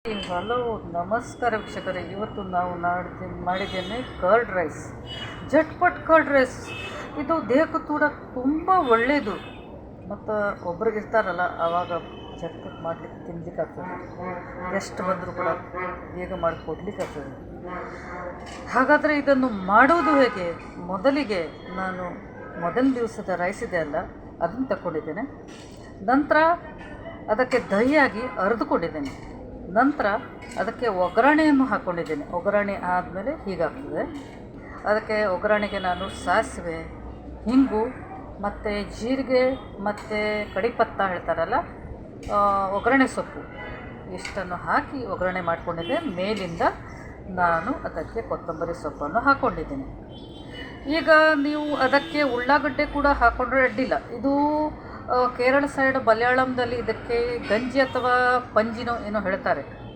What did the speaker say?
Hello ನಮಸ್ಕಾರ ವೀಕ್ಷಕರೇ. ಇವತ್ತು ನಾವು ಮಾಡಿದ್ದೇನೆ curd rice, Jatpat curd rice. ಇದು ದೇಹಕ್ಕೂ ಕೂಡ ತುಂಬ ಒಳ್ಳೆಯದು. ಮತ್ತು ಒಬ್ರಿಗೆ ಇರ್ತಾರಲ್ಲ, ಆವಾಗ ಜಟ್ಪಟ್ ಮಾಡಲಿಕ್ಕೆ ತಿನ್ಲಿಕ್ಕಾಗ್ತದೆ. ಗೆಸ್ಟ್ ಬಂದರೂ ಕೂಡ ಬೇಗ ಮಾಡಿಕೊಡ್ಲಿಕ್ಕಾಗ್ತದೆ. ಹಾಗಾದರೆ ಇದನ್ನು ಮಾಡುವುದು ಹೇಗೆ? ಮೊದಲಿಗೆ ನಾನು ಮೊದಲ ದಿವಸದ ರೈಸ್ ಇದೆ ಅಲ್ಲ, ಅದನ್ನು ತಗೊಂಡಿದ್ದೇನೆ. ನಂತರ ಅದಕ್ಕೆ ದಹಿಯಾಗಿ ಅರೆದುಕೊಂಡಿದ್ದೇನೆ. ನಂತರ ಅದಕ್ಕೆ ಒಗ್ಗರಣೆಯನ್ನು ಹಾಕ್ಕೊಂಡಿದ್ದೇನೆ. ಒಗ್ಗರಣೆ ಆದಮೇಲೆ ಹೀಗಾಗ್ತದೆ. ಅದಕ್ಕೆ ಒಗ್ಗರಣೆಗೆ ನಾನು ಸಾಸಿವೆ, ಹಿಂಗು ಮತ್ತು ಜೀರಿಗೆ ಮತ್ತು ಕಡಿಪತ್ತ ಹೇಳ್ತಾರಲ್ಲ, ಒಗ್ಗರಣೆ ಸೊಪ್ಪು ಇಷ್ಟನ್ನು ಹಾಕಿ ಒಗ್ಗರಣೆ ಮಾಡಿಕೊಂಡಿದ್ದೆ. ಮೇಲಿಂದ ನಾನು ಅದಕ್ಕೆ ಕೊತ್ತಂಬರಿ ಸೊಪ್ಪನ್ನು ಹಾಕ್ಕೊಂಡಿದ್ದೇನೆ. ಈಗ ನೀವು ಅದಕ್ಕೆ ಉಳ್ಳಾಗಡ್ಡೆ ಕೂಡ ಹಾಕ್ಕೊಂಡ್ರೆ ಅಡ್ಡಿಲ್ಲ. ಇದು ಕೇರಳ ಸೈಡ್ ಮಲಯಾಳಂದಲ್ಲಿ ಇದಕ್ಕೆ ಗಂಜಿ ಅಥವಾ ಪಂಜಿನೋ ಏನೋ ಹೇಳ್ತಾರೆ.